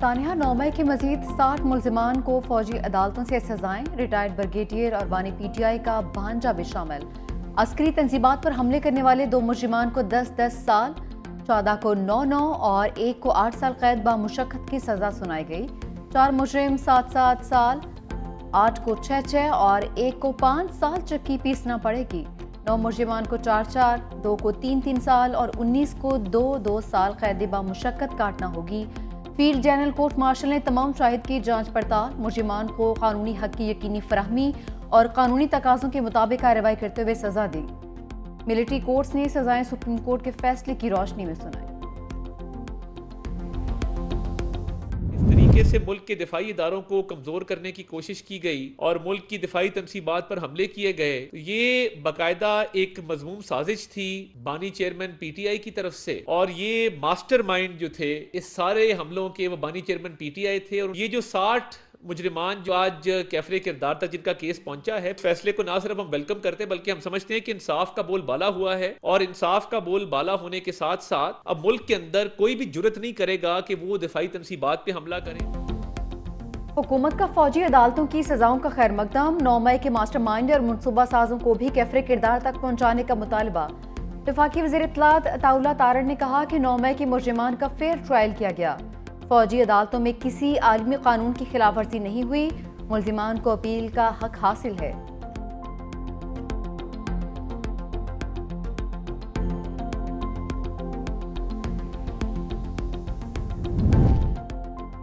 तानिया 9 मई के मजीद 60 मुल्जिमान को फौजी अदालतों से सजाएं। रिटायर्ड ब्रिगेडियर और बानी PTI का भांजा भी शामिल। अस्करी तंजीबात पर हमले करने वाले 2 मुल्जिमान को 10-10 साल, 14 को 9-9 और 1 को 8 साल कैद बामुशक्कत की सजा सुनाई गई। 4 मुजरिम 7-7 साल, 8 को 6-6 और 1 को 5 साल चक्की पीसना पड़ेगी। 9 मुल्जिमान को 4-4, 2 को 3-3 साल और 19 को 2-2 साल कैद बामुशक्कत काटना होगी। फील्ड जनरल कोर्ट मार्शल ने तमाम शाहिद की जांच पड़ताल, मुल्जिमान को कानूनी हक की यकीनी फराहमी और कानूनी तकाज़ों के मुताबिक कार्रवाई करते हुए सजा दी। मिलिट्री कोर्ट्स ने सजाएं सुप्रीम कोर्ट के फैसले की रोशनी में सुनाई। तरीके से मुल्क के दिफाई इदारों को कमजोर करने की कोशिश की गई और मुल्क की दिफाई तनसीबात पर हमले किए गए, तो ये बाकायदा एक मजमूम साजिश थी बानी चेयरमैन PTI की तरफ से, और ये मास्टरमाइंड जो थे इस सारे हमलों के वो बानी चेयरमैन PTI थे। और ये जो 60 मुजरिमान जो आज कैफरे किरदार तक जिनका केस पहुंचा है, फैसले को ना सिर्फ हम वेलकम करते हैं बल्कि हम समझते हैं कि इंसाफ का बोल बाला हुआ है। और इंसाफ का बोल बाला होने के साथ साथ अब मुल्क के अंदर कोई भी जुर्रत नहीं करेगा कि वो दिफाई तनसीबात पे हमला करे। हुकूमत का फौजी अदालतों की सजाओं का खैर मकदम, 9 मई के मास्टरमाइंड और मनसूबा साजों को भी कैफरे किरदार तक पहुंचाने का मुतालबा। वफाकी वज़ीर इत्तलात अताउल्लाह तारड़ ने कहा कि 9 मई के मुजरिमान का फेयर ट्रायल किया गया। फौजी अदालतों में किसी आलमी कानून की खिलाफ वर्जी नहीं हुई। मुल्जिमान को अपील का हक हासिल है।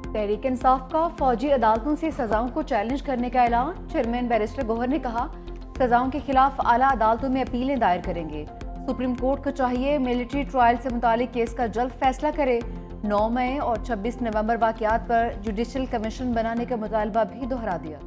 तहरीक इंसाफ का फौजी अदालतों से सजाओं को चैलेंज करने का ऐलान। चेयरमैन बैरिस्टर गौहर ने कहा, सजाओं के खिलाफ आला अदालतों में अपीलें दायर करेंगे। सुप्रीम कोर्ट को चाहिए मिलिट्री ट्रायल से मुतालिक केस का जल्द फैसला करे। 9 मई और 26 नवंबर वाक़यात पर जुडिशल कमीशन बनाने का मुतालबा भी दोहरा दिया।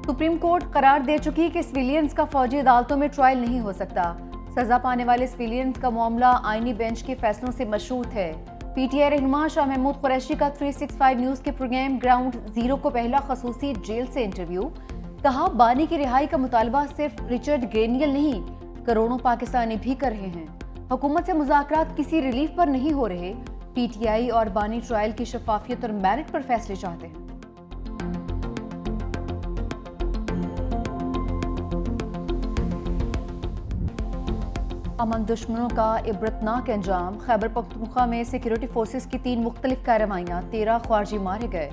सुप्रीम कोर्ट करार दे चुकी कि सिविलियंस का फौजी अदालतों में ट्रायल नहीं हो सकता। सजा पाने वाले सिविलियंस का मामला आईनी बेंच के फैसलों से मशरूत है। PTI रहनुमा शाह महमूद कुरैशी का 365 न्यूज के प्रोग्राम ग्राउंड जीरो को पहला खसूसी जेल से इंटरव्यू। कहा, बानी की रिहाई का मुतालबा सिर्फ रिचर्ड ग्रेनियल नहीं, करोड़ों पाकिस्तानी भी कर रहे हैं। हुकूमत से मुज़ाकरात किसी रिलीफ पर नहीं हो रहे। PTI और बानी ट्रायल की शफाफियत और मेरिट पर फैसले चाहते हैं। अमन दुश्मनों का इबरतनाक अंजाम। खैबर पख्तूनख्वा में सिक्योरिटी फोर्सेस की 3 मुख्तलिफ कार्रवाइयाँ, 13 ख्वारजी मारे गए।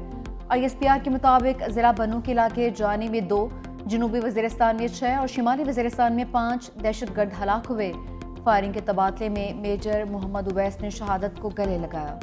ISPR के मुताबिक जिला बनू के इलाके जानी में 2, जनूबी वज़ीरिस्तान में 6 और शिमाली वज़ीरिस्तान में 5 दहशतगर्द हलाक हुए। फायरिंग के तबादले में मेजर मोहम्मद उवैस ने शहादत को गले लगाया।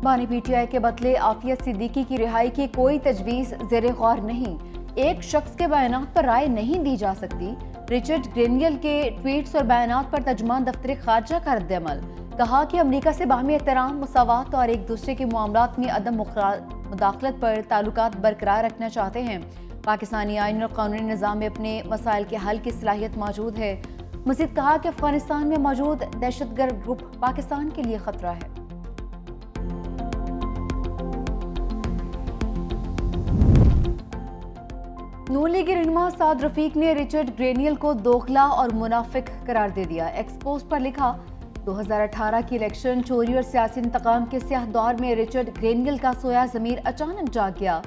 बानी PTI के बदले आफिया सिद्दीकी की रिहाई की कोई तजवीज़ ज़ेरे गौर नहीं। एक शख्स के बयानात पर राय नहीं दी जा सकती। रिचर्ड ग्रेनियल के ट्वीट्स और बयानात पर तर्जुमान दफ्तर खारजा का रद्द-ए-अमल। कहा कि अमरीका से बाहमी एहतराम, मुसावात और एक दूसरे के मामलात में अदम मुदाखलत पर ताल्लुकात बरकरार रखना चाहते हैं। पाकिस्तानी आईन और कानूनी निज़ाम में अपने मसाइल के हल की सलाहियत मौजूद है। मज़ीद कहा कि अफगानिस्तान में मौजूद दहशतगर्द ग्रुप पाकिस्तान के लिए खतरा है। नून लीग रहनुमा साद रफीक ने रिचर्ड ग्रेनियल को दोगला और मुनाफिक करार दे दिया। एक्सपोज पर लिखा, 2018 की इलेक्शन चोरी और सियासी इंतकाम के स्याह दौर में रिचर्ड ग्रेनियल का सोया ज़मीर अचानक जाग गया।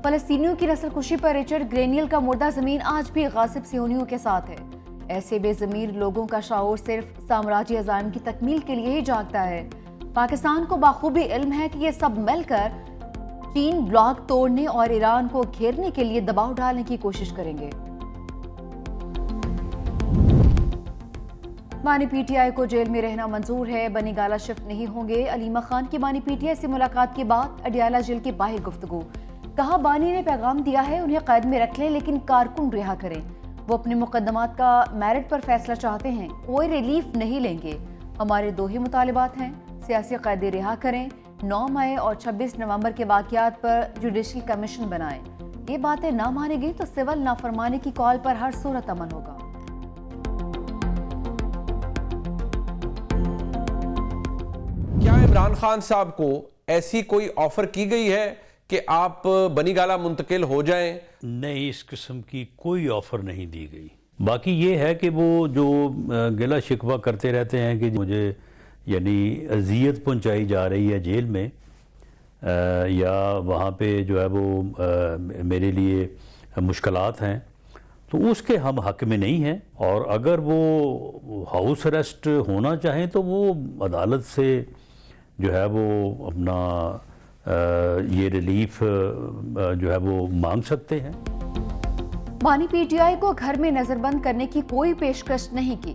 फलस्तीनियों की नस्लकुशी पर रिचर्ड ग्रेनियल का मुर्दा ज़मीन आज भी गासिब सियोनियों के साथ है। ऐसे बेज़मीर लोगों का शऊर सिर्फ साम्राज्य अज़ाइम की तकमील के लिए ही जागता है। पाकिस्तान को बाखूबी इल्म है कि ये सब मिलकर चीन ब्लॉक तोड़ने और ईरान को घेरने के लिए दबाव डालने की कोशिश करेंगे। बानी PTI को जेल में रहना मंजूर है, बनी गाला शिफ्ट नहीं होंगे। अलीमा खान की बानी PTI से मुलाकात के बाद अडियाला जेल के बाहर गुफ्तगू। कहा, बानी ने पैगाम दिया है उन्हें कैद में रख लें लेकिन कारकुन रिहा करें। वो अपने मुकदमात का मेरिट पर फैसला चाहते हैं, कोई रिलीफ नहीं लेंगे। हमारे 2 ही मुतालिबात हैं, सियासी कैदी रिहा करें, 9 मई और 26 नवंबर के वाक़यात पर जुडिशल कमीशन बनाएं। ये बातें ना मानी गई तो सिविल नाफरमानी की कॉल पर हर सूरत अमल होगा। क्या है इमरान खान साहब को ऐसी कोई ऑफर की गई है कि आप बनीगाला मुंतकिल हो जाएं? नहीं, इस किस्म की कोई ऑफर नहीं दी गई। बाकी ये है कि वो जो गिला शिकवा करते रहते हैं कि मुझे यानी अजियत पहुंचाई जा रही है जेल में, या वहाँ पे जो है वो मेरे लिए मुश्किलात हैं, तो उसके हम हक में नहीं हैं। और अगर वो हाउस अरेस्ट होना चाहें तो वो अदालत से जो है वो अपना ये रिलीफ जो है वो मांग सकते हैं। बानी पीटीआई को घर में नजरबंद करने की कोई पेशकश नहीं की।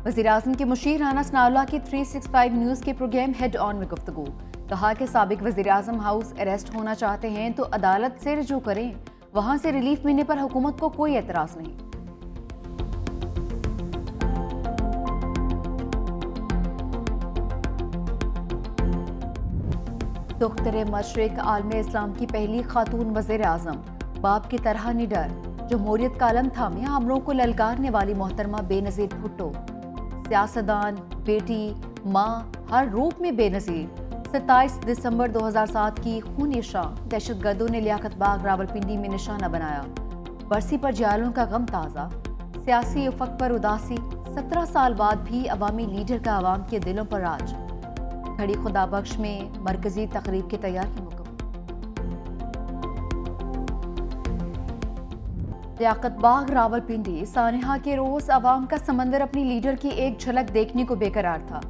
वज़ीर-ए-आज़म के मुशीर राना सनाउल्लाह की 365 न्यूज़ के प्रोग्राम हेड ऑन में गुफ्तगू। कहा कि साबिक वज़ीर-ए-आज़म हाउस अरेस्ट होना चाहते हैं तो अदालत से रुजू करें, वहां से रिलीफ मिलने पर हुकूमत को कोई एतराज नहीं। दुख्तर मशरिक आलम इस्लाम की पहली खातून वज़ीर-ए-आज़म, बाप की तरह निडर, जमहूरियत का आलम थामे हमलों को ललकारने वाली मोहतरमा बेनज़ीर भुट्टो, सियासतदान, बेटी, माँ, हर रूप में बेनज़ीर। 27 दिसंबर 2007 की खूनी शाम दहशतगर्दों ने लियाकत बाग रावलपिंडी में निशाना बनाया। बरसी पर जियालों का गम ताज़ा, सियासी उफक पर उदासी, 17 साल बाद भी अवामी लीडर का आवाम के दिलों पर राज। घड़ी खुदाबख्श में मरकजी तकरीब की तैयारी मुकम्मल। लियाकत बाग रावलपिंडी सानिहा के रोज अवाम का समंदर अपनी लीडर की एक झलक देखने को बेकरार था।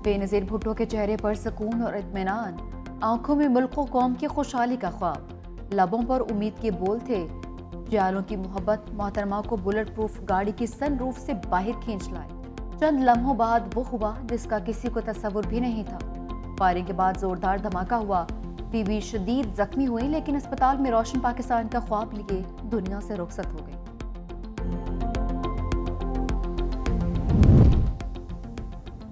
बेनज़ीर भुट्टो के चेहरे पर सुकून और इत्मीनान, आंखों में मुल्क व कौम की खुशहाली का ख्वाब, लबों पर उम्मीद के बोल थे। जियालों की मोहब्बत मोहतरमा को बुलेट प्रूफ गाड़ी की सनरूफ से बाहर खींच लाई। चंद लम्हों बाद वो हुआ जिसका किसी को तस्वुर भी नहीं था। फायरिंग के बाद जोरदार धमाका हुआ। बीबी शदीद जख्मी हुई लेकिन अस्पताल में रोशन पाकिस्तान का ख्वाब लिए दुनिया से रुखसत हो गई।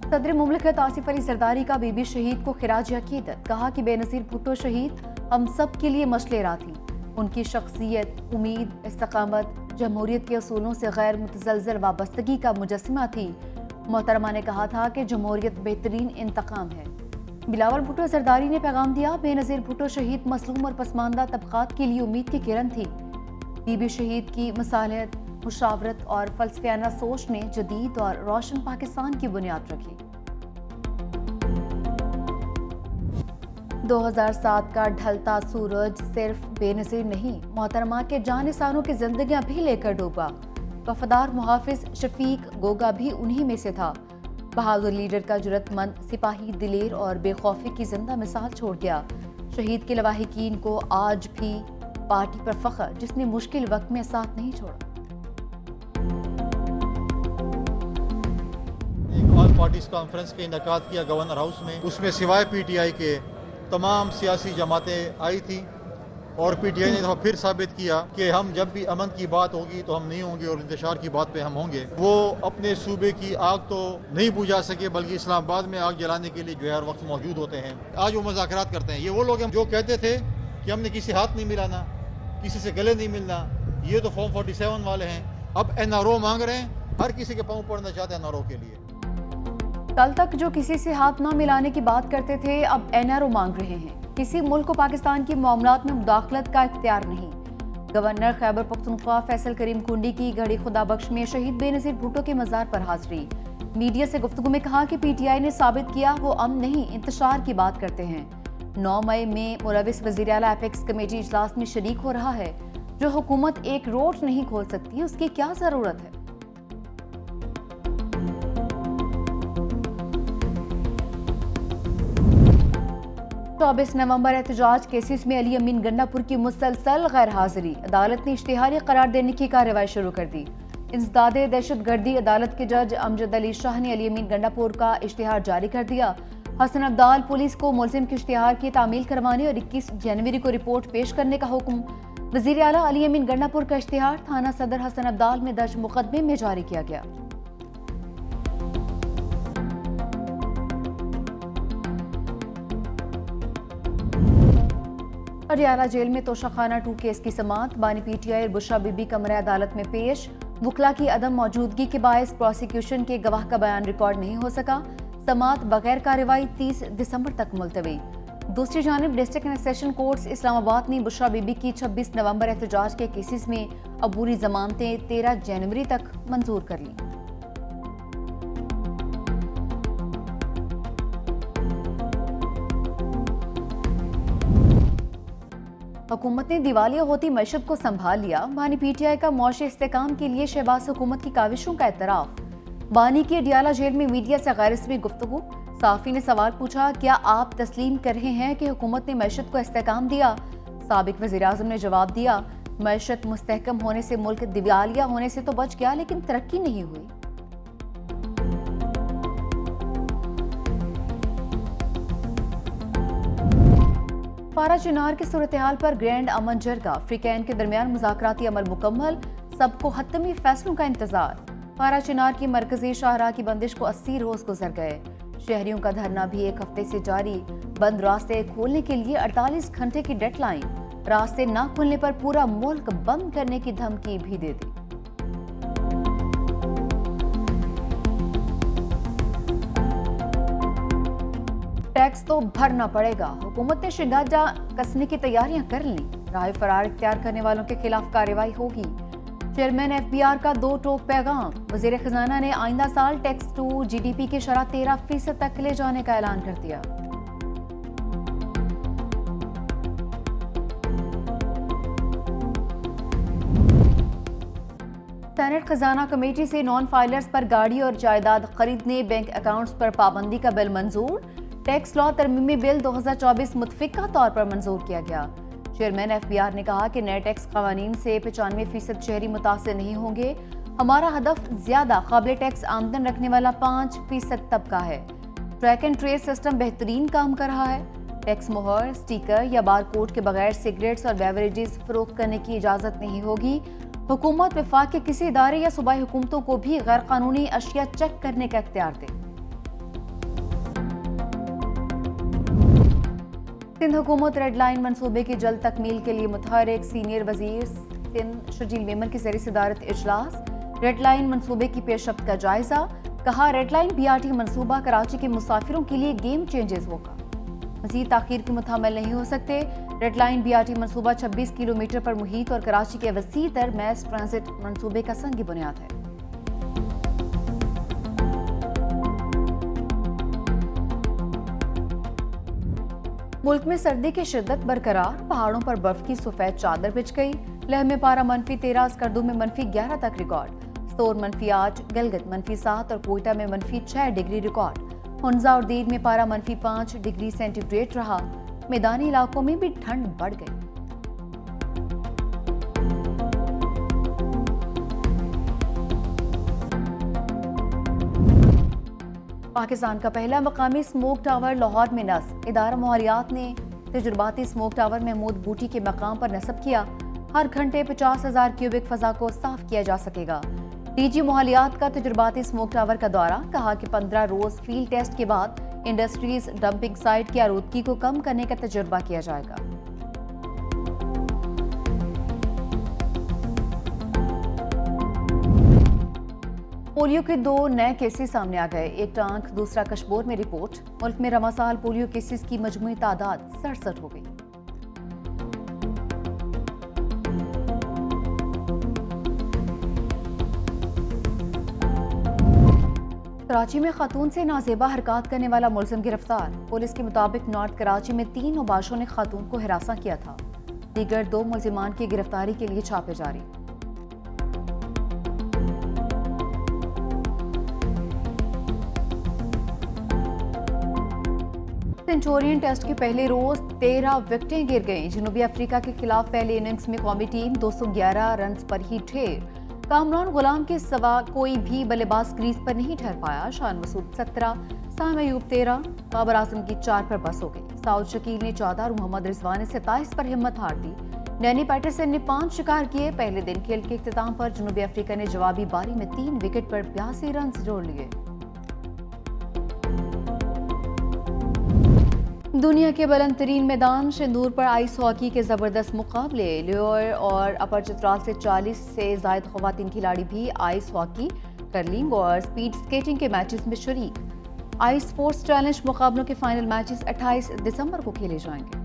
सदर मुमलिकत आसिफ अली जरदारी का बीबी शहीद को खिराज अकीदत। कहा कि बेनज़ीर भुट्टो शहीद हम सब के लिए मशलेरा थी। उनकी शख्सियत, उम्मीद, इस्तकामत जमहूरियत के असूलों से गैर मुतज़लज़ल वाबस्तगी का मुजस्समा थी। मोहतरमा ने कहा था कि जमहूरियत बेहतरीन इंतकाम है। बिलावल भुट्टो जरदारी ने पैगाम दिया, बेनज़ीर भुट्टो शहीद मसलूम और पसमानदा तबकात के लिए उम्मीद की किरण थी। बीबी शहीद की मसालियत, मुशावरत और फलसफियाना सोच ने जदीद और रोशन पाकिस्तान की बुनियाद रखी। 2007 का ढलता सूरज सिर्फ बेनज़ीर नहीं, मोहतरमा के जानिसानों की जिंदगियां भी लेकर डूबा। वफादार मुहाफिज शफीक गोगा भी उन्हीं में से था। बहादुर लीडर का जुरतमंद सिपाही दिलेर और बेखौफी की जिंदा मिसाल छोड़ गया। शहीद के लवाहिकीन को आज भी पार्टी पर फख्र, जिसने मुश्किल वक्त में साथ नहीं छोड़ा। एक ऑल पार्टीज कॉन्फ्रेंस का इनेकाद किया गवर्नर हाउस में। उसमें सिवाय पीटीआई के तमाम सियासी जमातें आई थी और पीटीआई ने फिर साबित किया कि हम जब भी अमन की बात होगी तो हम नहीं होंगे और इंतशार की बात पे हम होंगे। वो अपने सूबे की आग तो नहीं बुझा सके बल्कि इस्लामाबाद में आग जलाने के लिए जो है हर वक्त मौजूद होते हैं। आज वो मुज़ाकरात करते हैं। ये वो लोग हैं जो कहते थे कि हमने किसी हाथ नहीं मिलाना, किसी से गले नहीं मिलना। ये तो फॉर्म 47 वाले हैं। अब एनआरओ मांग रहे हैं, हर किसी के पाँव पड़ना चाहते हैं एनआरओ के लिए। कल तक जो किसी से हाथ न मिलाने की बात करते थे अब एनआरओ मांग रहे हैं। किसी मुल्क को पाकिस्तान की मामलात में मुदाखलत का इख्तियार नहीं। गवर्नर खैबर पख्तूनख्वा फैसल करीम कुंडी की घड़ी खुदाबख्श में शहीद बेनज़ीर भुट्टो के मज़ार पर हाजिरी। मीडिया से गुफ्तगू में कहा कि पीटीआई ने साबित किया वो अमन नहीं इंतशार की बात करते हैं। 9 मई में मुलविस वज़ीर आला एपेक्स कमेटी इजलास में शरीक हो रहा है। जो हुकूमत एक रोड नहीं खोल सकती उसकी क्या जरूरत है। 24 नवंबर एहतजाज केसेस में अली अमीन गंडापुर की मुसलसल गैर हाजिरी। अदालत ने इश्तिहारी करार देने की कार्रवाई शुरू कर दी। इंसदादे दहशतगर्दी अदालत के जज अमजद अली शाह ने अली अमीन गंडापुर का इश्तिहार जारी कर दिया। हसन अब्दाल पुलिस को मुलजिम के इश्तिहार की तामील करवाने और 21 जनवरी को रिपोर्ट पेश करने का हुक्म। वज़ीर आला अली अमीन गंडापुर का इश्तिहार थाना सदर हसन अब्दाल में दर्ज मुकदमे में जारी किया गया। अडियाला जेल में तोशाखाना 2 केस की समाअत। बानी पीटीआई और बुशरा बीबी कमरा अदालत में पेश। वकला की अदम मौजूदगी के बायस प्रोसिक्यूशन के गवाह का बयान रिकॉर्ड नहीं हो सका। समात बगैर कार्रवाई 30 दिसंबर तक मुलतवी। दूसरी जानिब district and session courts Islamabad ने बुशरा बीबी की 26 नवंबर एहतजाज के केसेस में अबूरी जमानतें 13 जनवरी तक मंजूर कर लीं। हुकूमत ने दिवालिया होती मैशत को संभाल लिया। बानी पीटीआई का मुआशी इस्तेकाम के लिए शहबाज हुकूमत की काविशों का एतराफ। बानी की अडियाला जेल में मीडिया से गैर रस्मी गुफ्तगू। साफी ने सवाल पूछा, क्या आप तस्लीम कर रहे हैं कि हुकूमत ने मैशत को इस्तेकाम दिया? साबिक वज़ीर आज़म ने जवाब दिया, मैशत मुस्तहकम होने से मुल्क दिवालिया होने से तो बच गया, लेकिन तरक्की नहीं हुई। पारा चिनार की सूरत हाल पर ग्रैंड अमन जरगा। अफ्रीकैन के दरमियान मुज़ाकराती अमल मुकम्मल, सबको हतमी फैसलों का इंतजार। पारा चिनार की मरकजी शाहराह की बंदिश को 80 रोज गुजर गए। शहरियों का धरना भी एक हफ्ते से जारी। बंद रास्ते खोलने के लिए 48 घंटे की डेडलाइन। रास्ते न खुलने पर पूरा मुल्क बंद करने की धमकी भी दे दी। टैक्स तो भरना पड़ेगा। हुकूमत ने शिगाजा कसने की तैयारियां कर ली। राह फरार इख्तियार करने वालों के खिलाफ कार्रवाई होगी। चेयरमैन एफबीआर का 2 टोक पैगाम। वजीर खजाना ने आइंदा साल टैक्स टू जीडीपी की शरह 13% तक ले जाने का ऐलान कर दिया। सेनेट खजाना कमेटी से नॉन फाइलर्स पर गाड़ी और जायदाद खरीदने, बैंक अकाउंट्स पर पाबंदी का बिल मंजूर। टैक्स लॉ तरमीमी बिल 2024 मुतफिका तौर पर मंजूर किया गया। चेयरमैन एफबीआर ने कहा कि नए टैक्स कवानीन से 95% शहरी मुतासिर नहीं होंगे। हमारा हदफ ज्यादा काबिल टैक्स आमदन रखने वाला 5% तबका है। ट्रैक एंड ट्रेस सिस्टम बेहतरीन काम कर रहा है। टैक्स मोहर, स्टिकर या बारकोड के बगैर सिगरेट्स और बेवरेजेस फरोख्त करने की इजाजत नहीं होगी। हुकूमत वफाक के किसी इदारे या सूबाई हुकूमतों को भी गैर कानूनी अशिया चेक करने का इख्तियार दे। सिंध हुकूमत रेड लाइन मंसूबे की जल्द तकमील के लिए मुतहरिक। सीनियर वजीर सिंध शर्जील मेमन की ज़रिए सदारत इजलास। रेड लाइन मंसूबे की पेशरफ्त का जायजा। कहा, रेड लाइन बीआरटी मंसूबा कराची के मुसाफिरों के लिए गेम चेंजेस होगा। मज़ीद ताख़ीर के मुतामिल नहीं हो सकते। रेड लाइन बीआरटी मंसूबा 26 किलोमीटर पर मुहीत और कराची के वसी तर मैस ट्रांजिट मंसूबे का संग बुनियाद है। मुल्क में सर्दी की शिद्दत बरकरार। पहाड़ों पर बर्फ की सफेद चादर बिछ गई। लेह में पारा -13, स्कर्दू में -11 तक रिकॉर्ड। सोर -8, गलगत -7 और कोयटा में -6 डिग्री रिकॉर्ड। हुंजा और दीद में पारा -5 डिग्री सेंटीग्रेड रहा। मैदानी इलाकों में भी ठंड बढ़ गई। पाकिस्तान का पहला मकामी स्मोक टावर लाहौर में नस्ब। इदारा माहौलियात ने तजुर्बाती स्मोक टावर महमूद बूटी के मकाम पर नस्ब किया। हर घंटे 50,000 क्यूबिक फजा को साफ किया जा सकेगा। डीजी माहौलियात का तजुर्बाती स्मोक टावर का दौरा। कहा कि 15 रोज फील्ड टेस्ट के बाद इंडस्ट्रीज डंपिंग साइट की आलूदगी को कम करने का तजुर्बा किया जाएगा। पोलियो के 2 नए केसेस सामने आ गए। एक टांक, दूसरा कशबोर में रिपोर्ट। मुल्क में रमासाल पोलियो केसेस की मजमूई तादाद 67 हो गई। कराची में खातून से नाजेबा हरकत करने वाला मुलजिम गिरफ्तार। पुलिस के मुताबिक नॉर्थ कराची में 3 नौबाशों ने खातून को हिरासा किया था। दीगर 2 मुलजिमान की गिरफ्तारी के लिए छापे जारी। सेंचुरियन टेस्ट के पहले रोज 13 विकेटें गिर गईं। जनूबी अफ्रीका के खिलाफ पहले इनिंग्स में कौमी टीम 211 रन पर ही ढेर। कामरान गुलाम के सिवा कोई भी बल्लेबाज क्रीज पर नहीं ठहर पाया। शान मसूद 17, साम अयूब 13, बाबर आजम की 4 पर बस हो गई। साउद शकील ने 14 और मोहम्मद रिजवान ने 27 पर हिम्मत हार दी। डैनी पैटरसन ने 5 शिकार किए। पहले दिन खेल के इख्तिताम पर जनूबी अफ्रीका ने जवाबी बारी में 3 विकेट पर 82 रन जोड़ लिए। दुनिया के बुलंद तरीन मैदान शेंदूर पर आइस हॉकी के जबरदस्त मुकाबले। लियोर और अपर चित्राल से 40 से जायद खवातीन खिलाड़ी भी आइस हॉकी, कर्लिंग और स्पीड स्केटिंग के मैचेस में शरीक। आई स्पोर्ट्स चैलेंज मुकाबलों के फाइनल मैचेस 28 दिसंबर को खेले जाएंगे।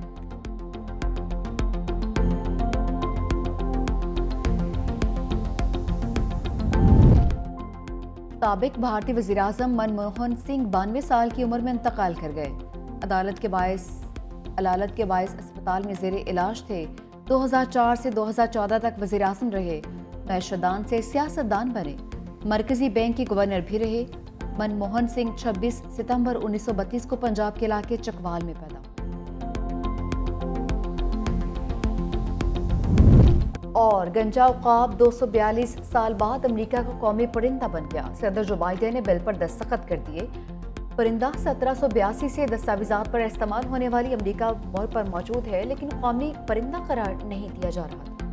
साबिक भारतीय वज़ीर-ए-आज़म मनमोहन सिंह 92 साल की उम्र में इंतकाल कर गए। अदालत के बायस अस्पताल में ज़ेरे इलाज थे। 2004 से 2014 तक वज़ीर-ए-आज़म रहे। मैशदान से सियासतदान बने। मरकजी बैंक के गवर्नर भी रहे। मनमोहन सिंह 26 सितंबर 1932 को पंजाब के इलाके चकवाल में पैदा। और गंजा उकाब 242 साल बाद अमेरिका का कौमी परिंदा बन गया। सदर जो बाइडेन ने बिल पर दस्तखत कर दिए। परिंदा 1782 से दस्तावेजात पर इस्तेमाल होने वाली अमेरिका पर मौजूद है, लेकिन कौमी परिंदा करार नहीं दिया जा रहा था।